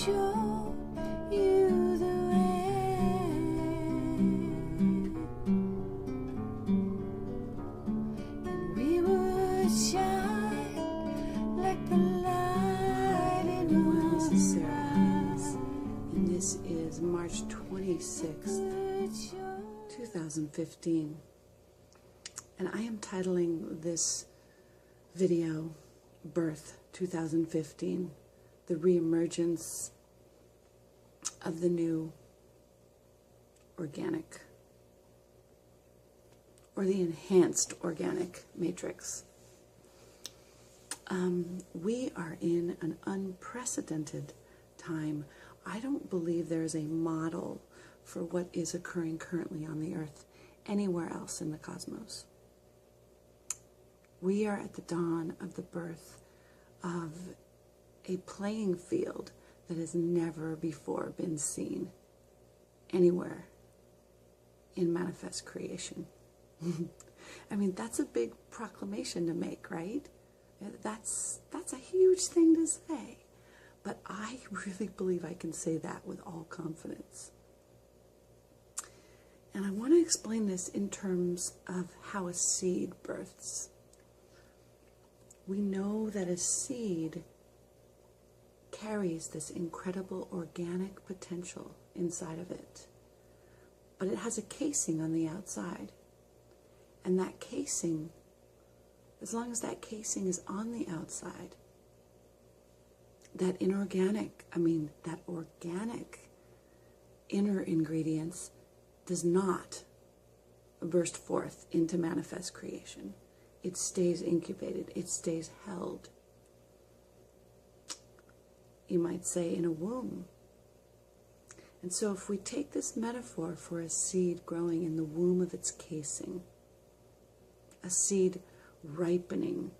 show you the way, and we would shine like the light in Everyone, our this is Sarah Haynes, eyes. and this is March 26th, 2015, and I am titling this video Birth 2015, the reemergence of the new organic, or the enhanced organic matrix. We are in an unprecedented time. I don't believe there is a model for what is occurring currently on the earth anywhere else in the cosmos. We are at the dawn of the birth of a playing field that has never before been seen anywhere in manifest creation. I mean, that's a big proclamation to make, right? That's a huge thing to say. But I really believe I can say that with all confidence. And I want to explain this in terms of how a seed births. We know that a seed carries this incredible organic potential inside of it. But it has a casing on the outside. And that casing, as long as that casing is on the outside, that organic inner ingredients does not burst forth into manifest creation. It stays incubated. It stays held. You might say in a womb. And so if we take this metaphor for a seed growing in the womb of its casing, a seed ripening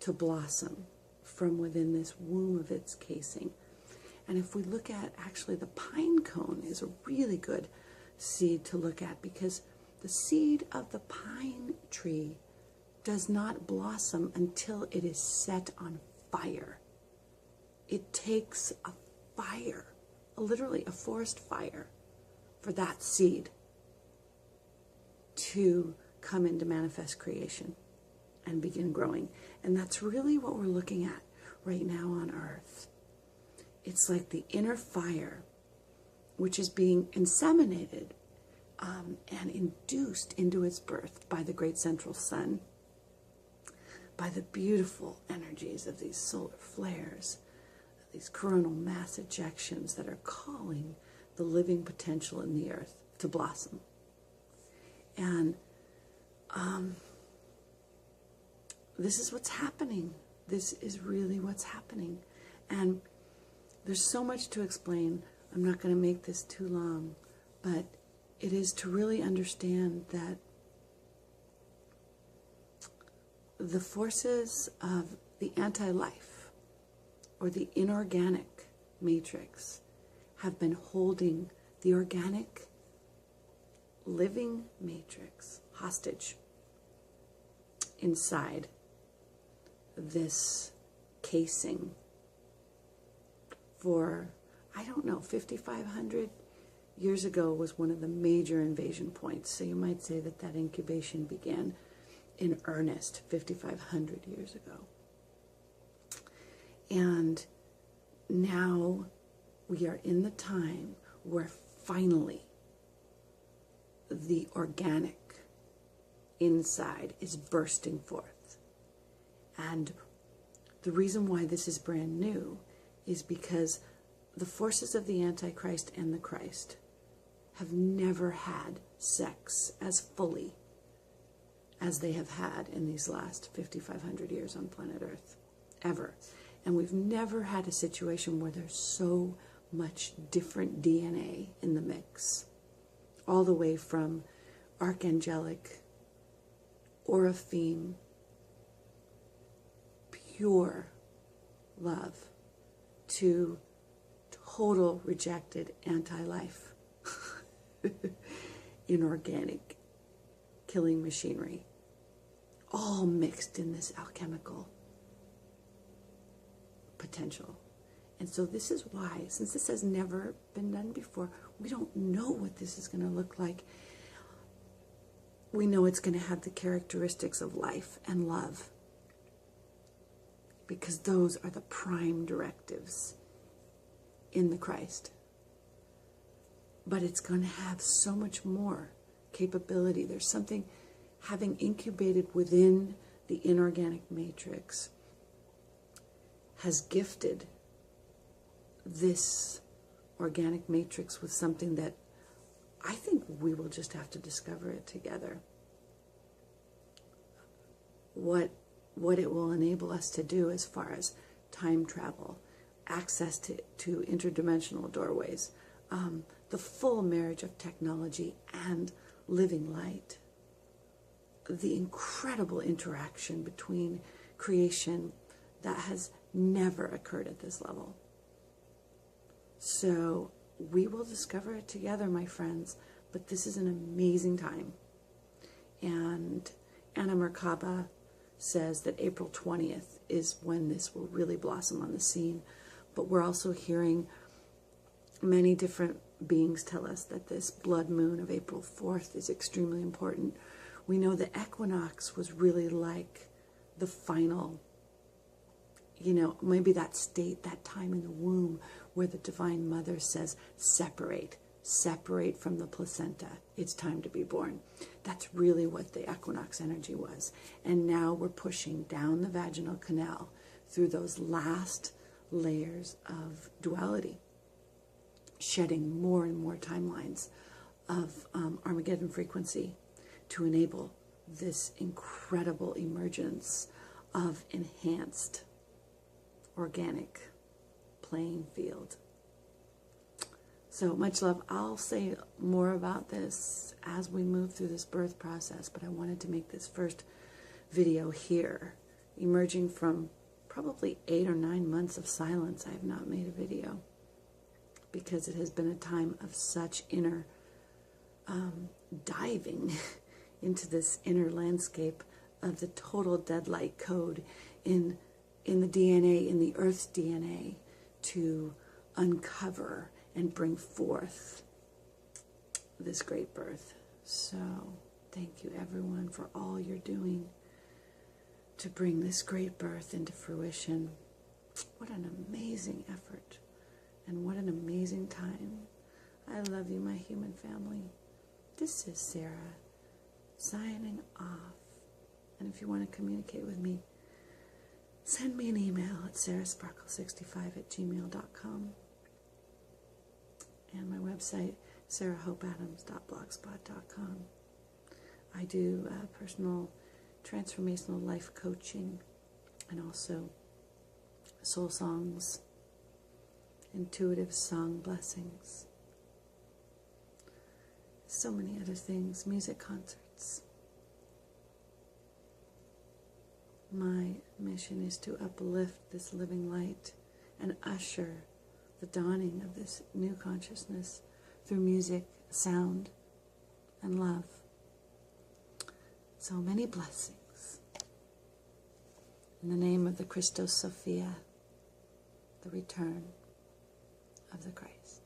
to blossom from within this womb of its casing. And if we look at, actually, the pine cone is a really good seed to look at, because the seed of the pine tree does not blossom until it is set on fire. It takes a fire, literally a forest fire, for that seed to come into manifest creation and begin growing. And that's really what we're looking at right now on Earth. It's like the inner fire, which is being inseminated and induced into its birth by the great central sun, by the beautiful energies of these solar flares, these coronal mass ejections that are calling the living potential in the earth to blossom. And this is what's happening. This is really what's happening. And there's so much to explain. I'm not going to make this too long, but it is to really understand that the forces of the anti-life, or the inorganic matrix, have been holding the organic living matrix hostage inside this casing for, I don't know, 5,500 years ago was one of the major invasion points. So you might say that that incubation began in earnest 5,500 years ago. And now we are in the time where finally the organic inside is bursting forth. And the reason why this is brand new is because the forces of the Antichrist and the Christ have never had sex as fully as they have had in these last 5,500 years on planet Earth, ever. And we've never had a situation where there's so much different DNA in the mix, all the way from archangelic, Orapheme, pure love, to total rejected anti-life, inorganic killing machinery, all mixed in this alchemical potential. And so this is why, since this has never been done before, we don't know what this is going to look like. We know it's going to have the characteristics of life and love, because those are the prime directives in the Christ. But it's going to have so much more capability. There's something, having incubated within the inorganic matrix, has gifted this organic matrix with something that I think we will just have to discover it together. What it will enable us to do as far as time travel, access to interdimensional doorways, the full marriage of technology and living light, the incredible interaction between creation that has never occurred at this level. So we will discover it together, my friends, but this is an amazing time. And Anna Merkaba says that April 20th is when this will really blossom on the scene. But we're also hearing many different beings tell us that this blood moon of April 4th is extremely important. We know the equinox was really like the final, maybe that state, that time in the womb where the Divine Mother says, separate from the placenta. It's time to be born. That's really what the equinox energy was. And now we're pushing down the vaginal canal through those last layers of duality, shedding more and more timelines of Armageddon frequency to enable this incredible emergence of enhanced organic playing field. So much love. I'll say more about this as we move through this birth process, but I wanted to make this first video here, emerging from probably 8 or 9 months of silence. I have not made a video because it has been a time of such inner diving into this inner landscape of the total deadlight code in the DNA, in the Earth's DNA, to uncover and bring forth this great birth. So thank you, everyone, for all you're doing to bring this great birth into fruition. What an amazing effort, and what an amazing time. I love you, my human family. This is Sarah signing off. And if you want to communicate with me, send me an email at sarahsparkle65@gmail.com. And my website, sarahhopeadams.blogspot.com. I do personal transformational life coaching, and also soul songs, intuitive song blessings, so many other things, music concerts. My mission is to uplift this living light and usher the dawning of this new consciousness through music, sound, and love. So many blessings. In the name of the Christos Sophia, the return of the Christ.